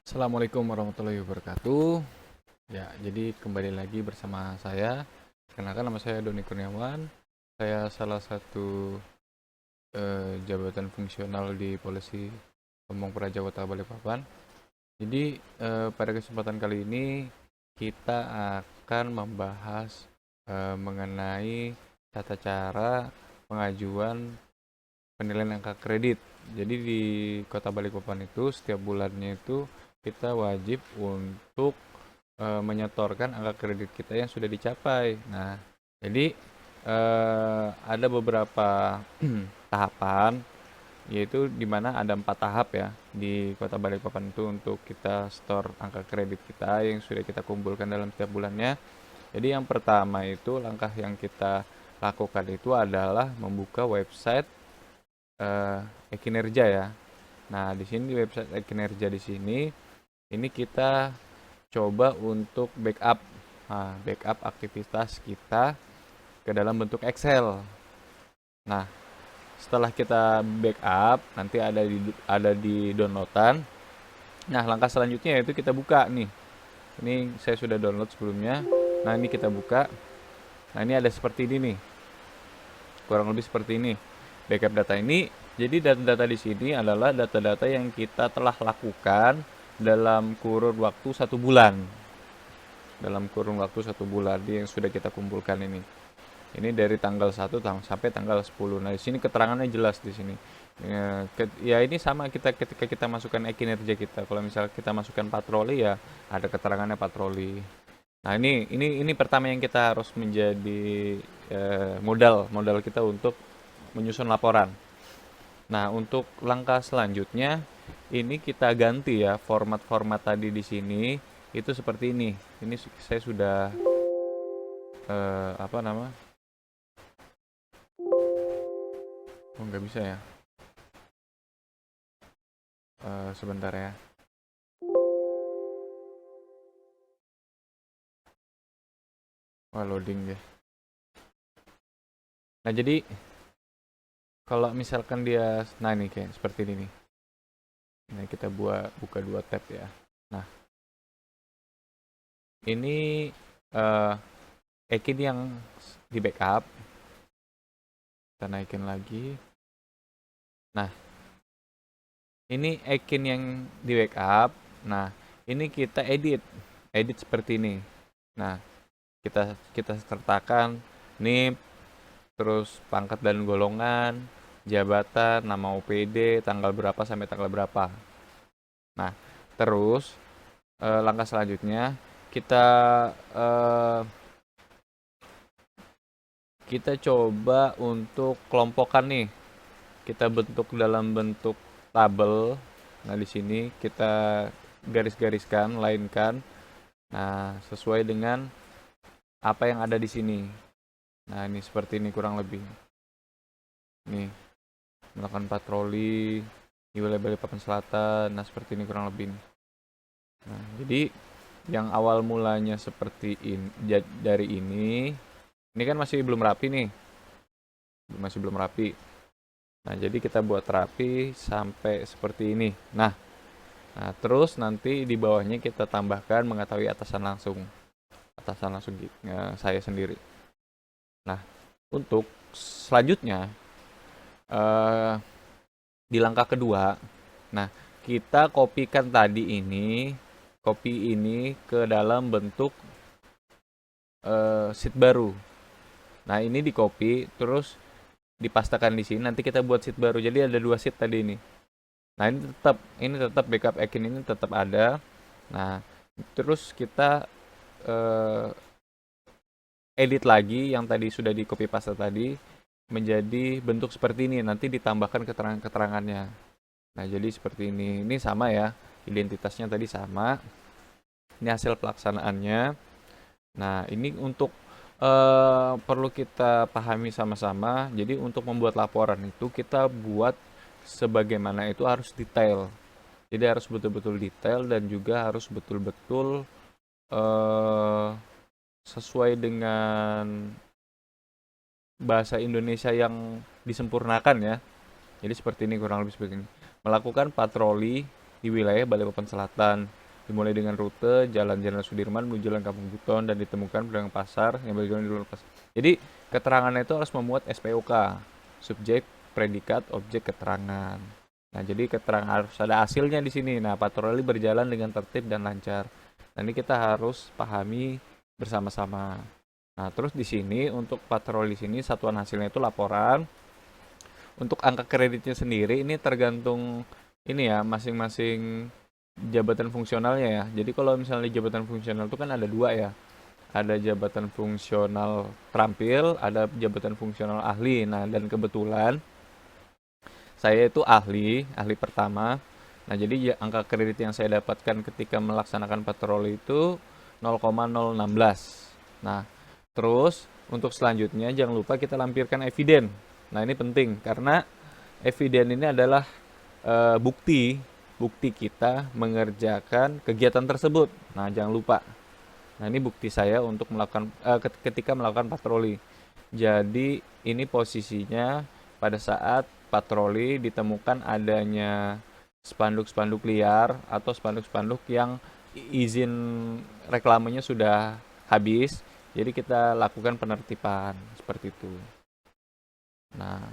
Assalamualaikum warahmatullahi wabarakatuh. Ya, jadi kembali lagi bersama saya. Kenalkan nama saya Doni Kurniawan. Saya salah satu jabatan fungsional di Polisi Pamong Praja Kota Balikpapan. Jadi pada kesempatan kali ini kita akan membahas mengenai tata cara pengajuan penilaian angka kredit. Jadi di Kota Balikpapan itu setiap bulannya itu kita wajib untuk menyetorkan angka kredit kita yang sudah dicapai. Nah, jadi ada beberapa tahapan, yaitu di mana ada 4 tahap ya di Kota Balikpapan itu untuk kita store angka kredit kita yang sudah kita kumpulkan dalam setiap bulannya. Jadi yang pertama itu langkah yang kita lakukan itu adalah membuka website e-kinerja ya. Nah, di sini di website e-kinerja di sini ini kita coba untuk backup aktivitas kita ke dalam bentuk Excel. Nah, setelah kita backup, nanti ada di downloadan. Nah, langkah selanjutnya yaitu kita buka nih. Ini saya sudah download sebelumnya. Nah, ini kita buka. Nah, ini ada seperti ini nih. Kurang lebih seperti ini. Backup data ini, jadi data-data di sini adalah data-data yang kita telah lakukan dalam kurun waktu 1 bulan. Dalam kurun waktu 1 bulan yang sudah kita kumpulkan ini. Ini dari tanggal 1 sampai tanggal 10. Nah, di sini keterangannya jelas di sini. Ya, ini sama kita ketika kita masukkan kinerja kita. Kalau misal kita masukkan patroli ya ada keterangannya patroli. Nah, ini pertama yang kita harus menjadi modal kita untuk menyusun laporan. Nah, untuk langkah selanjutnya ini kita ganti ya format-format tadi di sini itu seperti ini. Ini saya sudah apa nama? Oh, nggak bisa ya. Sebentar ya. Wah, loading ya. Nah, jadi kalau misalkan dia, nah ini kayak seperti ini nih. Nah, kita buka 2 tab ya. Nah, ini Ekin yang di backup. Kita naikin lagi. Nah, ini Ekin yang di backup. Nah, ini kita edit seperti ini. Nah, kita sertakan NIP, terus pangkat dan golongan, jabatan, nama OPD, tanggal berapa sampai tanggal berapa. Nah, terus langkah selanjutnya kita coba untuk kelompokkan nih. Kita bentuk dalam bentuk tabel. Nah, di sini kita garis-gariskan, lainkan. Nah, sesuai dengan apa yang ada di sini. Nah, ini seperti ini kurang lebih. Nih, melakukan patroli di wilayah Balikpapan Selatan. Nah, seperti ini kurang lebih. Nah, jadi yang awal mulanya seperti ini, dari ini kan masih belum rapi nih. Masih belum rapi. Nah, jadi kita buat rapi sampai seperti ini. Nah, terus nanti di bawahnya kita tambahkan mengetahui atasan langsung. Atasan langsung saya sendiri. Nah, untuk selanjutnya di langkah kedua, nah kita kopikan tadi copy ini ke dalam bentuk sheet baru. Nah, ini di copy terus dipastakan di sini. Nanti kita buat sheet baru. Jadi ada 2 sheet tadi ini. Nah, ini tetap backup Ekin ini tetap ada. Nah, terus kita edit lagi yang tadi sudah di copy paste tadi menjadi bentuk seperti ini. Nanti ditambahkan keterangan-keterangannya. Nah, jadi seperti ini. Ini sama ya. Identitasnya tadi sama. Ini hasil pelaksanaannya. Nah, ini untuk perlu kita pahami sama-sama. Jadi untuk membuat laporan itu kita buat sebagaimana itu harus detail. Jadi harus betul-betul detail dan juga harus betul-betul sesuai dengan bahasa Indonesia yang disempurnakan ya. Jadi seperti ini kurang lebih seperti ini. Melakukan patroli di wilayah Balikpapan Selatan. Dimulai dengan rute Jalan Jenderal Sudirman menuju Jalan Kampung Buton dan ditemukan pedagang pasar yang berjualan di luar pasar. Jadi keterangannya itu harus memuat SPOK, subjek, predikat, objek, keterangan. Nah, jadi keterangan harus ada hasilnya di sini. Nah, patroli berjalan dengan tertib dan lancar. Nah, ini kita harus pahami bersama-sama. Nah, terus di sini untuk patroli sini satuan hasilnya itu laporan. Untuk angka kreditnya sendiri ini tergantung ini ya, masing-masing jabatan fungsionalnya ya. Jadi kalau misalnya jabatan fungsional itu kan ada dua ya. Ada jabatan fungsional terampil, ada jabatan fungsional ahli. Nah, dan kebetulan saya itu ahli pertama. Nah, jadi angka kredit yang saya dapatkan ketika melaksanakan patroli itu 0,016. Nah, terus untuk selanjutnya jangan lupa kita lampirkan eviden. Nah, ini penting karena eviden ini adalah bukti kita mengerjakan kegiatan tersebut. Nah, jangan lupa. Nah, ini bukti saya untuk melakukan ketika melakukan patroli. Jadi, ini posisinya pada saat patroli ditemukan adanya spanduk-spanduk liar atau spanduk-spanduk yang izin reklamenya sudah habis. Jadi, kita lakukan penertiban seperti itu. Nah,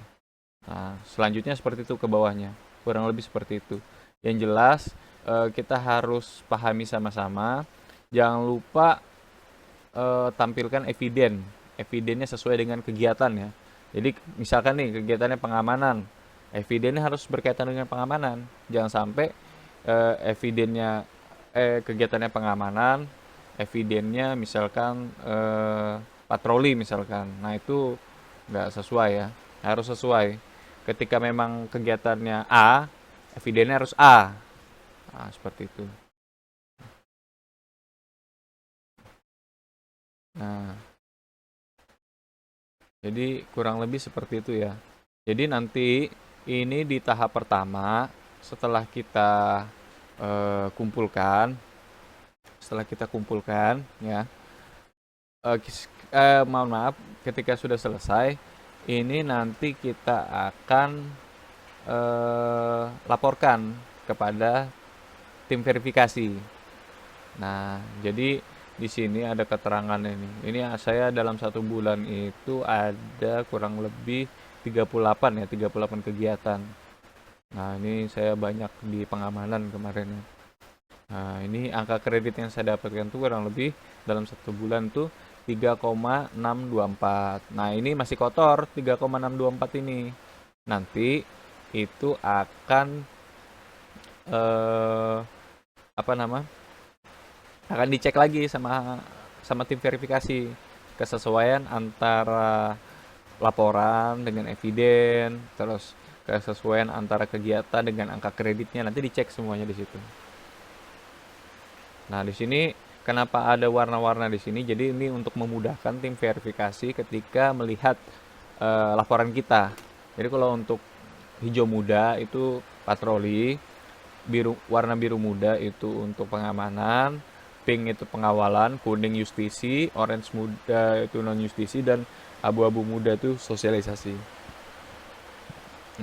selanjutnya seperti itu ke bawahnya. Kurang lebih seperti itu. Yang jelas kita harus pahami sama-sama. Jangan lupa tampilkan evidennya sesuai dengan kegiatan ya. Jadi misalkan nih kegiatannya pengamanan, evidennya harus berkaitan dengan pengamanan. Jangan sampai evidennya kegiatannya pengamanan, evidennya misalkan patroli misalkan. Nah, itu nggak sesuai ya, harus sesuai. Ketika memang kegiatannya A, evidennya harus A. Nah, seperti itu. Nah, jadi kurang lebih seperti itu ya. Jadi nanti ini di tahap pertama setelah kita kumpulkan, ya. Mohon maaf, ketika sudah selesai, ini nanti kita akan laporkan kepada tim verifikasi. Nah, jadi di sini ada keterangan ini. Ini saya dalam 1 bulan itu ada kurang lebih 38 kegiatan. Nah, ini saya banyak di pengamanan kemarin ya. Nah, ini angka kredit yang saya dapatkan tuh kurang lebih dalam 1 bulan tuh 3,624. Nah, ini masih kotor 3,624 ini. Nanti itu akan akan dicek lagi sama tim verifikasi kesesuaian antara laporan dengan eviden, terus kesesuaian antara kegiatan dengan angka kreditnya, nanti dicek semuanya di situ. Nah, di sini kenapa ada warna-warna di sini? Jadi ini untuk memudahkan tim verifikasi ketika melihat laporan kita. Jadi kalau untuk hijau muda itu patroli, warna biru muda itu untuk pengamanan, pink itu pengawalan, kuning justisi, orange muda itu non justisi, dan abu-abu muda itu sosialisasi.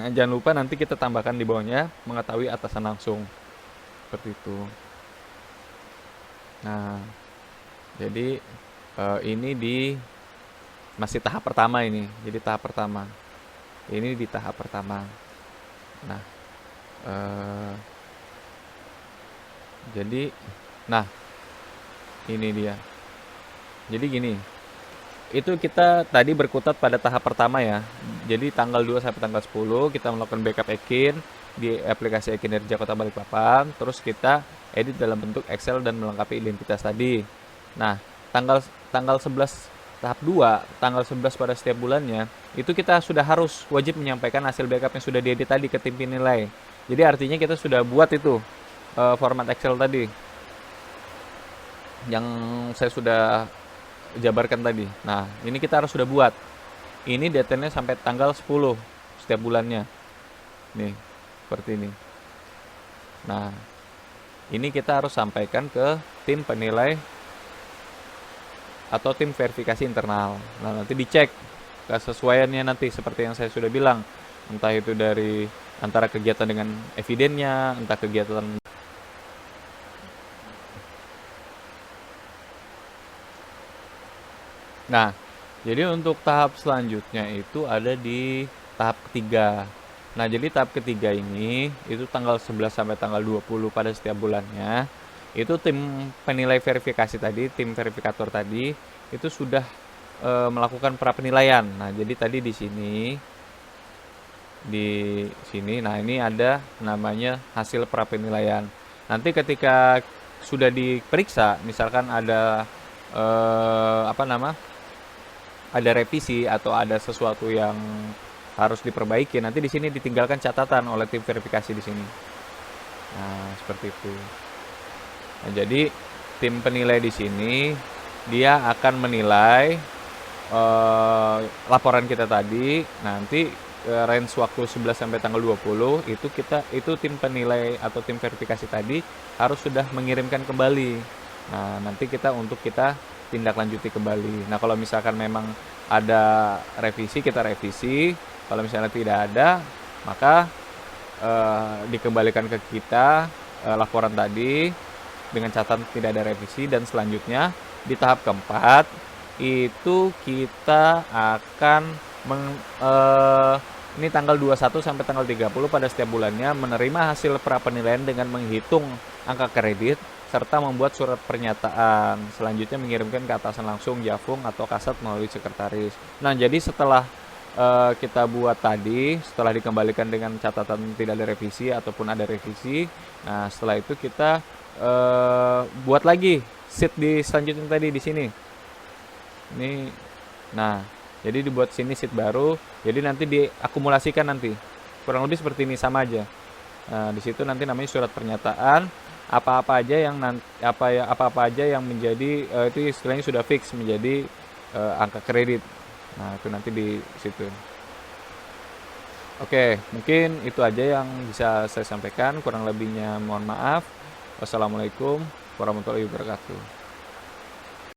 Nah, jangan lupa nanti kita tambahkan di bawahnya mengetahui atasan langsung. Seperti itu. Nah, jadi ini masih tahap pertama ini. Jadi tahap pertama. Ini di tahap pertama. Nah, ini dia. Jadi gini, itu kita tadi berkutat pada tahap pertama ya. Jadi tanggal 2 sampai tanggal 10 kita melakukan backup Ekin di aplikasi Ekinerja Kota Balikpapan. Terus kita edit dalam bentuk Excel dan melengkapi identitas tadi. Nah, tanggal 11 tahap 2, tanggal 11 pada setiap bulannya, itu kita sudah harus wajib menyampaikan hasil backup yang sudah diedit tadi ke tim penilai. Jadi artinya kita sudah buat itu format Excel tadi yang saya sudah jabarkan tadi. Nah, ini kita harus sudah buat. Ini detailnya sampai tanggal 10 setiap bulannya. Nih, seperti ini. Nah, ini kita harus sampaikan ke tim penilai atau tim verifikasi internal. Nah, nanti dicek kesesuaiannya nanti seperti yang saya sudah bilang. Entah itu dari antara kegiatan dengan evidennya, entah kegiatan Nah, jadi untuk tahap selanjutnya itu ada di tahap ketiga. Nah, jadi tahap ketiga ini itu tanggal 11 sampai tanggal 20 pada setiap bulannya. Itu tim penilai verifikasi tadi, tim verifikator tadi itu sudah melakukan pra penilaian. Nah, jadi tadi di sini, nah ini ada namanya hasil pra penilaian. Nanti ketika sudah diperiksa, misalkan ada apa nama, ada revisi atau ada sesuatu yang harus diperbaiki, nanti di sini ditinggalkan catatan oleh tim verifikasi di sini. Nah, seperti itu. Nah, jadi tim penilai di sini dia akan menilai laporan kita tadi. Nanti range waktu 11 sampai tanggal 20 itu tim penilai atau tim verifikasi tadi harus sudah mengirimkan kembali. Nah, nanti kita tindak lanjuti kembali. Nah, kalau misalkan memang ada revisi, kita revisi. Kalau misalnya tidak ada, maka dikembalikan ke kita laporan tadi dengan catatan tidak ada revisi, dan selanjutnya di tahap keempat itu kita akan ini tanggal 21 sampai tanggal 30 pada setiap bulannya menerima hasil pra penilaian dengan menghitung angka kredit serta membuat surat pernyataan. Selanjutnya mengirimkan ke atasan langsung, Jafung atau Kasat melalui sekretaris. Nah, jadi setelah kita buat tadi, setelah dikembalikan dengan catatan tidak ada revisi ataupun ada revisi, nah setelah itu kita buat lagi sheet di selanjutnya tadi di sini. Ini, nah, jadi dibuat sini sheet baru, jadi nanti diakumulasikan nanti. Kurang lebih seperti ini, sama aja. Nah, di situ nanti namanya surat pernyataan, apa-apa aja yang menjadi itu istilahnya sudah fix menjadi angka kredit. Nah, itu nanti di situ. Oke, mungkin itu aja yang bisa saya sampaikan. Kurang lebihnya mohon maaf. Wassalamualaikum warahmatullahi wabarakatuh.